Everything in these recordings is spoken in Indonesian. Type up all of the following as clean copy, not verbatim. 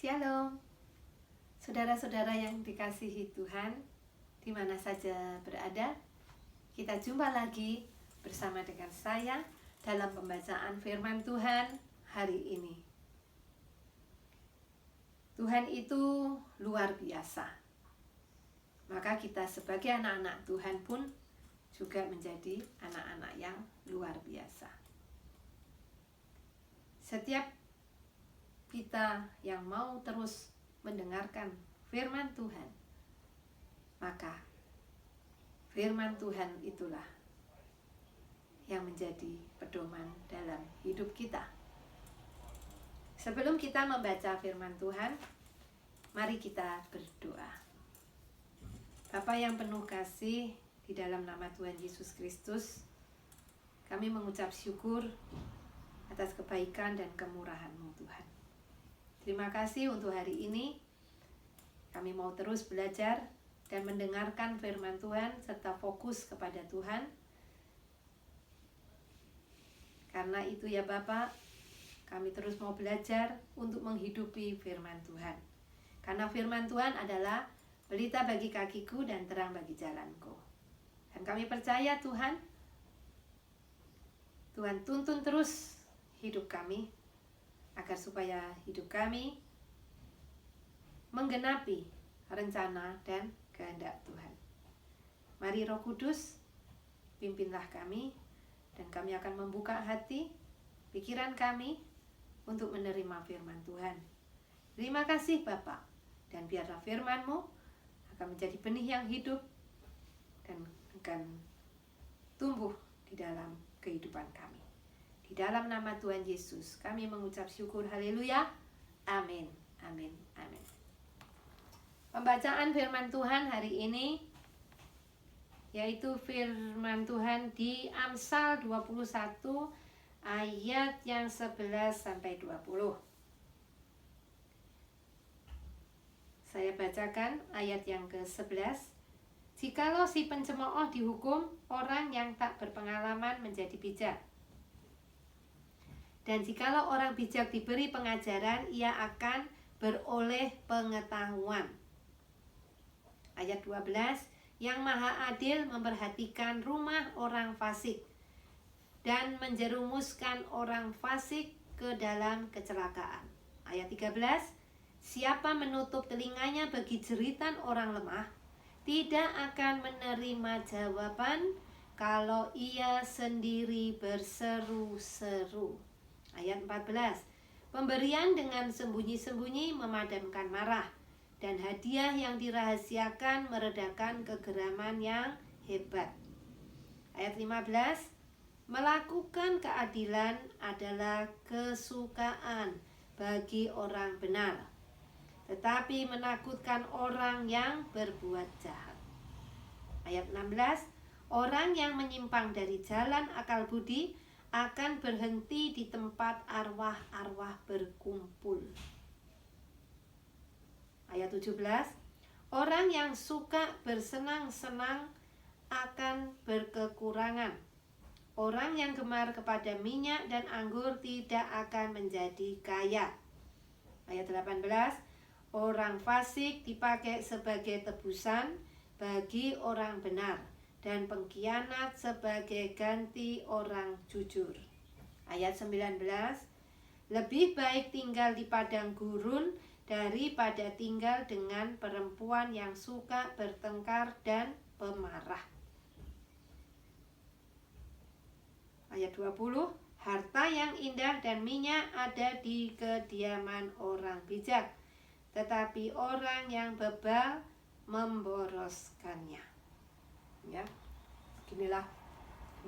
Shalom, saudara-saudara yang dikasihi Tuhan, di mana saja berada, kita jumpa lagi bersama dengan saya dalam pembacaan firman Tuhan hari ini. Tuhan itu luar biasa, maka kita sebagai anak-anak Tuhan pun juga menjadi anak-anak yang luar biasa. Setiap kita yang mau terus mendengarkan firman Tuhan, maka firman Tuhan itulah yang menjadi pedoman dalam hidup kita. Sebelum kita membaca firman Tuhan, mari kita berdoa. Bapa yang penuh kasih, di dalam nama Tuhan Yesus Kristus, kami mengucap syukur atas kebaikan dan kemurahan-Mu, Tuhan. Terima kasih untuk hari ini. Kami mau terus belajar dan mendengarkan firman Tuhan serta fokus kepada Tuhan. Karena itu ya Bapak, kami terus mau belajar untuk menghidupi firman Tuhan. Karena firman Tuhan adalah pelita bagi kakiku dan terang bagi jalanku. Dan kami percaya Tuhan tuntun terus hidup kami, agar supaya hidup kami menggenapi rencana dan kehendak Tuhan. Mari Roh Kudus, pimpinlah kami, dan kami akan membuka hati, pikiran kami untuk menerima firman Tuhan. Terima kasih Bapa, dan biarlah firman-Mu akan menjadi benih yang hidup dan akan tumbuh di dalam kehidupan kami. Di dalam nama Tuhan Yesus kami mengucap syukur, haleluya, amin, amin, amin. Pembacaan firman Tuhan hari ini yaitu firman Tuhan di Amsal 21 ayat yang 11 sampai 20. Saya bacakan ayat yang ke-11. Jikalau si pencemooh dihukum, orang yang tak berpengalaman menjadi bijak. Dan jikalau orang bijak diberi pengajaran, ia akan beroleh pengetahuan. Ayat 12, yang maha adil memperhatikan rumah orang fasik dan menjerumuskan orang fasik ke dalam kecelakaan. Ayat 13, siapa menutup telinganya bagi jeritan orang lemah, tidak akan menerima jawaban kalau ia sendiri berseru-seru. Ayat 14, pemberian dengan sembunyi-sembunyi memadamkan marah, dan hadiah yang dirahasiakan meredakan kegeraman yang hebat. Ayat 15, melakukan keadilan adalah kesukaan bagi orang benar, tetapi menakutkan orang yang berbuat jahat. Ayat 16, orang yang menyimpang dari jalan akal budi akan berhenti di tempat arwah-arwah berkumpul. Ayat 17, orang yang suka bersenang-senang akan berkekurangan. Orang yang gemar kepada minyak dan anggur tidak akan menjadi kaya. Ayat 18, orang fasik dipakai sebagai tebusan bagi orang benar, dan pengkhianat sebagai ganti orang jujur. Ayat 19, lebih baik tinggal di padang gurun daripada tinggal dengan perempuan yang suka bertengkar dan pemarah. Ayat 20, harta yang indah dan minyak ada di kediaman orang bijak, tetapi orang yang bebal memboroskannya. Ya, beginilah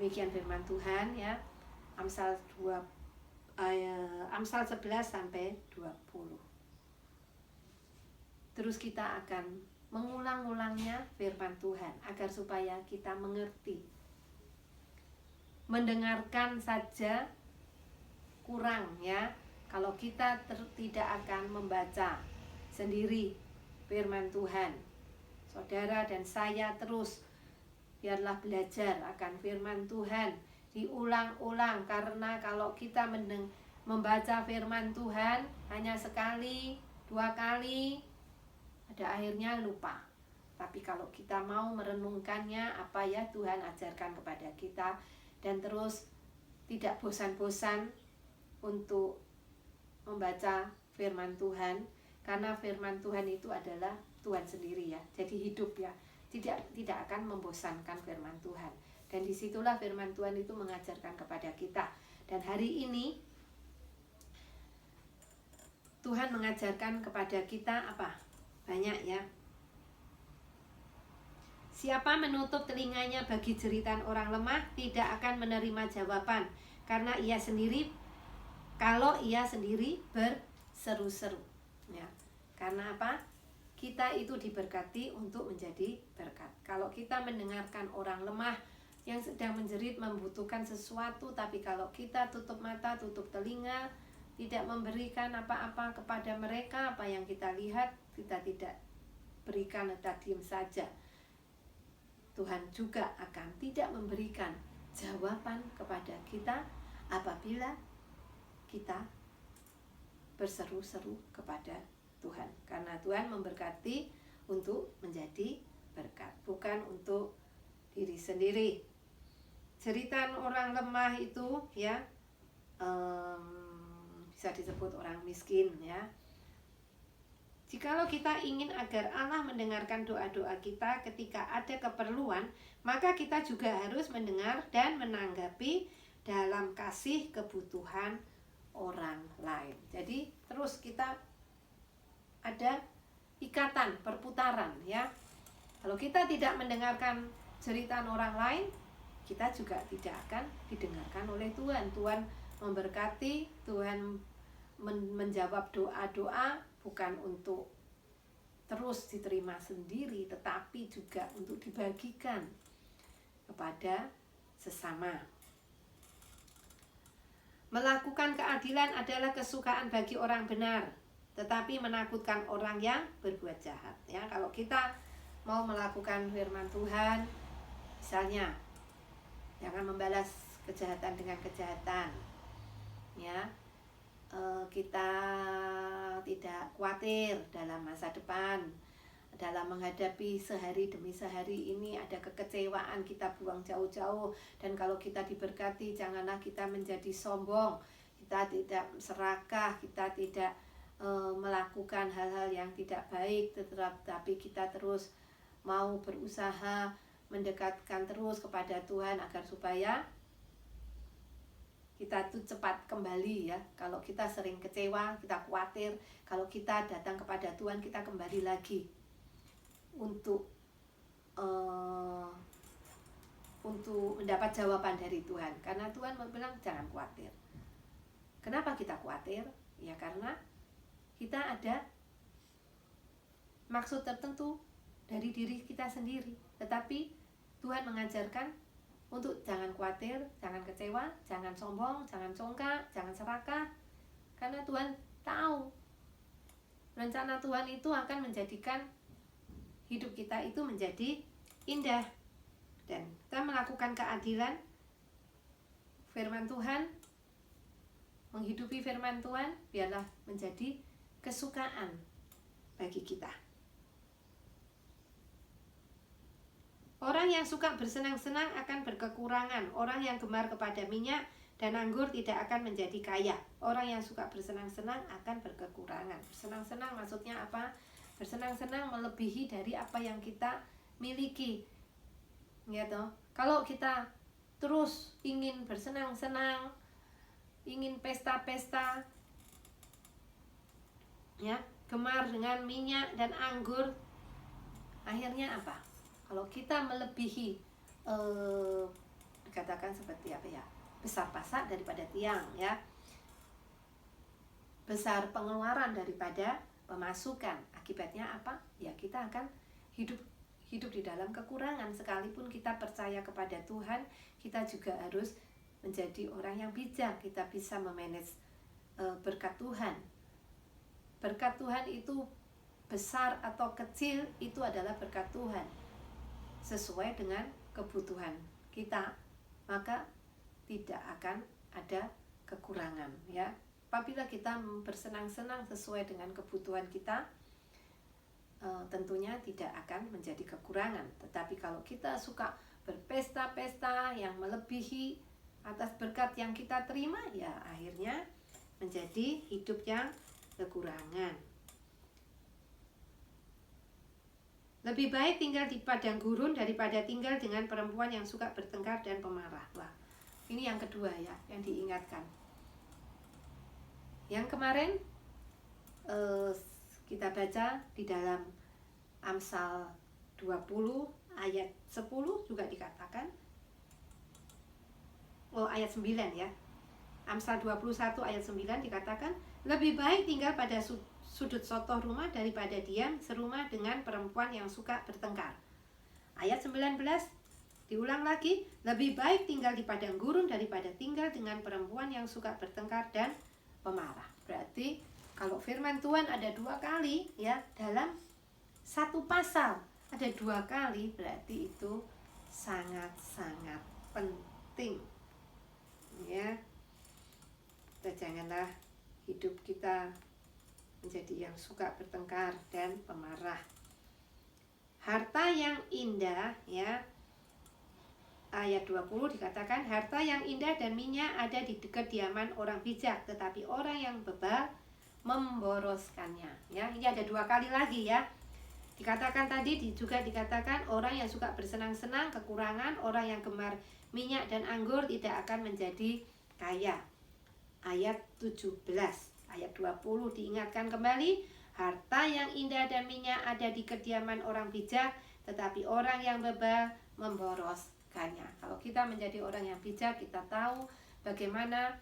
demikian firman Tuhan ya. Amsal 11 sampai 20. Terus kita akan mengulang-ulangnya firman Tuhan agar supaya kita mengerti. Mendengarkan saja kurang ya, kalau kita tidak akan membaca sendiri firman Tuhan. Saudara dan saya terus biarlah belajar akan firman Tuhan, diulang-ulang, karena kalau kita membaca firman Tuhan hanya sekali, 2 kali, pada akhirnya lupa. Tapi kalau kita mau merenungkannya, apa ya Tuhan ajarkan kepada kita, dan terus tidak bosan-bosan untuk membaca firman Tuhan, karena firman Tuhan itu adalah Tuhan sendiri ya, jadi hidup ya, tidak akan membosankan firman Tuhan. Dan disitulah firman Tuhan itu mengajarkan kepada kita. Dan hari ini Tuhan mengajarkan kepada kita apa? Banyak ya. Siapa menutup telinganya bagi jeritan orang lemah tidak akan menerima jawaban, karena ia sendiri berseru-seru. Ya. Karena apa? Kita itu diberkati untuk menjadi berkat. Kalau kita mendengarkan orang lemah yang sedang menjerit, membutuhkan sesuatu, tapi kalau kita tutup mata, tutup telinga, tidak memberikan apa-apa kepada mereka, apa yang kita lihat, kita tidak berikan, tetap diam saja, Tuhan juga akan tidak memberikan jawaban kepada kita apabila kita berseru-seru kepada Tuhan. Karena Tuhan memberkati untuk menjadi berkat, bukan untuk diri sendiri. Jeritan orang lemah itu ya, bisa disebut orang miskin ya. Jikalau kita ingin agar Allah mendengarkan doa-doa kita ketika ada keperluan, maka kita juga harus mendengar dan menanggapi dalam kasih kebutuhan orang lain. Jadi terus kita ada ikatan, perputaran ya. Kalau kita tidak mendengarkan jeritan orang lain, kita juga tidak akan didengarkan oleh Tuhan. Tuhan memberkati, Tuhan menjawab doa-doa bukan untuk terus diterima sendiri, tetapi juga untuk dibagikan kepada sesama. Melakukan keadilan adalah kesukaan bagi orang benar, tetapi menakutkan orang yang berbuat jahat. Ya, kalau kita mau melakukan firman Tuhan, misalnya jangan membalas kejahatan dengan kejahatan, ya. Kita tidak khawatir dalam masa depan, dalam menghadapi sehari demi sehari ini ada kekecewaan, kita buang jauh-jauh. Dan kalau kita diberkati, janganlah kita menjadi sombong, kita tidak serakah, kita tidak melakukan hal-hal yang tidak baik, tetapi kita terus mau berusaha mendekatkan terus kepada Tuhan agar supaya kita tuh cepat kembali ya. Kalau kita sering kecewa, kita khawatir, kalau kita datang kepada Tuhan, kita kembali lagi untuk mendapat jawaban dari Tuhan. Karena Tuhan bilang jangan khawatir. Kenapa kita khawatir? Ya karena kita ada maksud tertentu dari diri kita sendiri. Tetapi Tuhan mengajarkan untuk jangan khawatir, jangan kecewa, jangan sombong, jangan congkak, jangan serakah. Karena Tuhan tahu rencana Tuhan itu akan menjadikan hidup kita itu menjadi indah. Dan kita melakukan keadilan, firman Tuhan, menghidupi firman Tuhan, biarlah menjadi kesukaan bagi kita. Orang yang suka bersenang-senang akan berkekurangan. Orang yang gemar kepada minyak dan anggur tidak akan menjadi kaya. Orang yang suka bersenang-senang akan berkekurangan. Bersenang-senang maksudnya apa? Bersenang-senang melebihi dari apa yang kita miliki. Ya toh? Kalau kita terus ingin bersenang-senang, ingin pesta-pesta, ya, gemar dengan minyak dan anggur, akhirnya apa? Kalau kita melebihi katakan seperti apa ya, besar pasak daripada tiang ya, besar pengeluaran daripada pemasukan, akibatnya apa? Ya kita akan hidup di dalam kekurangan. Sekalipun kita percaya kepada Tuhan, kita juga harus menjadi orang yang bijak. Kita bisa memanage berkat Tuhan. Berkat Tuhan itu besar atau kecil, itu adalah berkat Tuhan sesuai dengan kebutuhan kita, maka tidak akan ada kekurangan ya. apabila kita bersenang-senang sesuai dengan kebutuhan kita, tentunya tidak akan menjadi kekurangan. Tetapi kalau kita suka berpesta-pesta yang melebihi atas berkat yang kita terima, ya akhirnya menjadi hidup yang kekurangan. Lebih baik tinggal di padang gurun daripada tinggal dengan perempuan yang suka bertengkar dan pemarah. Wah, ini yang kedua ya, yang diingatkan. Yang kemarin kita baca di dalam Amsal 20 ayat 10 juga dikatakan, ayat 9 ya. Amsal 21 ayat 9 dikatakan, lebih baik tinggal pada sudut sotoh rumah daripada diam serumah dengan perempuan yang suka bertengkar. Ayat 19 diulang lagi, lebih baik tinggal di padang gurun daripada tinggal dengan perempuan yang suka bertengkar dan pemarah. Berarti kalau firman Tuhan ada 2 kali ya, dalam satu pasal ada 2 kali, berarti itu sangat-sangat penting ya. Janganlah hidup kita menjadi yang suka bertengkar dan pemarah. Harta yang indah ya, ayat 20 dikatakan, harta yang indah dan minyak ada di kediaman orang bijak, tetapi orang yang bebal memboroskannya ya. Ini ada 2 kali lagi ya. Dikatakan tadi juga dikatakan orang yang suka bersenang-senang kekurangan, orang yang gemar minyak dan anggur tidak akan menjadi kaya. Ayat 17, ayat 20 diingatkan kembali, harta yang indah dan minyak ada di kediaman orang bijak, tetapi orang yang bebal memboroskannya. Kalau kita menjadi orang yang bijak, kita tahu bagaimana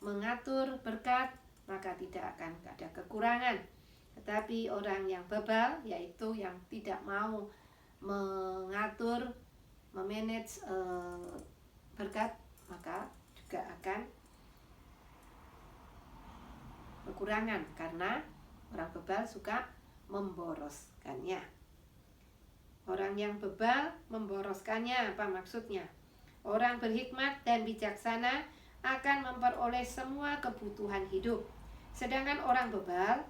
mengatur berkat, maka tidak akan ada kekurangan. Tetapi orang yang bebal, yaitu yang tidak mau mengatur, memanage berkat, maka juga akan kekurangan, karena orang bebal suka memboroskannya. Orang yang bebal memboroskannya, apa maksudnya? Orang berhikmat dan bijaksana akan memperoleh semua kebutuhan hidup, sedangkan orang bebal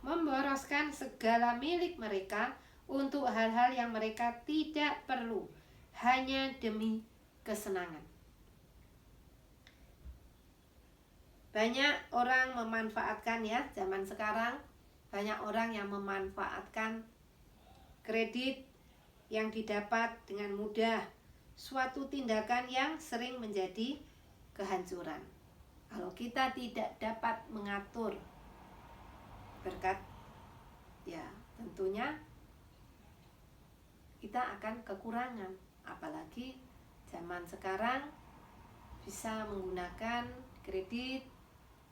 memboroskan segala milik mereka untuk hal-hal yang mereka tidak perlu, hanya demi kesenangan. Banyak orang memanfaatkan ya, zaman sekarang banyak orang yang memanfaatkan kredit yang didapat dengan mudah, suatu tindakan yang sering menjadi kehancuran. Kalau kita tidak dapat mengatur berkat, ya tentunya kita akan kekurangan. Apalagi zaman sekarang bisa menggunakan kredit,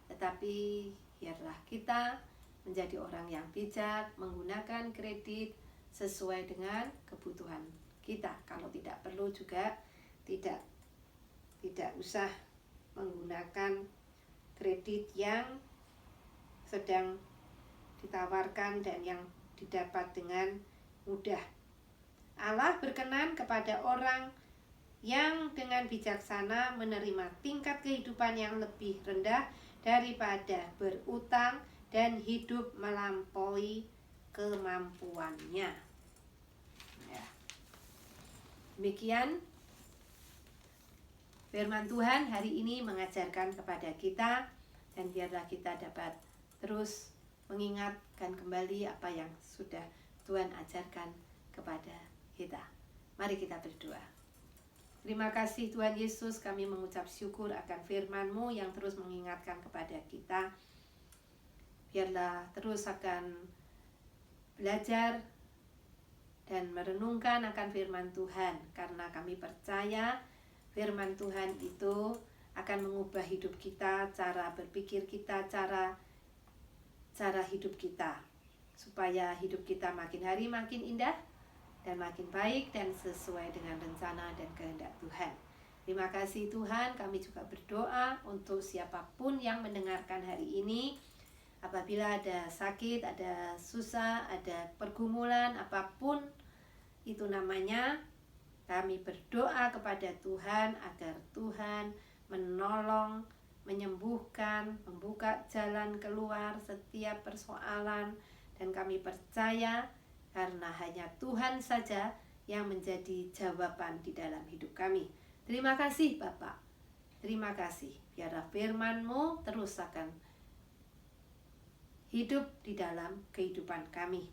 tetapi biarlah kita menjadi orang yang bijak, menggunakan kredit sesuai dengan kebutuhan kita. Kalau tidak perlu juga tidak usah menggunakan kredit yang sedang ditawarkan dan yang didapat dengan mudah. Allah berkenan kepada orang yang dengan bijaksana menerima tingkat kehidupan yang lebih rendah daripada berutang dan hidup melampaui kemampuannya. Ya. Demikian firman Tuhan hari ini mengajarkan kepada kita, dan biarlah kita dapat terus mengingatkan kembali apa yang sudah Tuhan ajarkan kepada kita. Mari kita berdoa. Terima kasih Tuhan Yesus, kami mengucap syukur akan firman-Mu yang terus mengingatkan kepada kita. Biarlah terus akan belajar dan merenungkan akan firman Tuhan, karena kami percaya firman Tuhan itu akan mengubah hidup kita, cara berpikir kita, cara hidup kita, supaya hidup kita makin hari makin indah dan makin baik dan sesuai dengan rencana dan kehendak Tuhan. Terima kasih Tuhan, kami juga berdoa untuk siapapun yang mendengarkan hari ini. Apabila ada sakit, ada susah, ada pergumulan, apapun itu namanya, kami berdoa kepada Tuhan agar Tuhan menolong menyembuhkan, membuka jalan keluar setiap persoalan, dan kami percaya karena hanya Tuhan saja yang menjadi jawaban di dalam hidup kami. Terima kasih Bapak, terima kasih. Biarlah firman-Mu terus akan hidup di dalam kehidupan kami.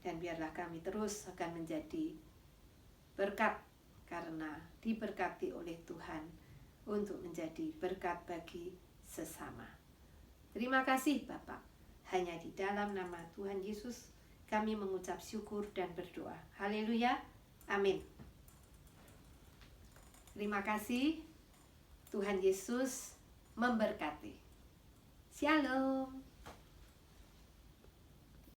Dan biarlah kami terus akan menjadi berkat karena diberkati oleh Tuhan untuk menjadi berkat bagi sesama. Terima kasih Bapak. Hanya di dalam nama Tuhan Yesus kami mengucap syukur dan berdoa. Haleluya. Amin. Terima kasih. Tuhan Yesus memberkati. Shalom.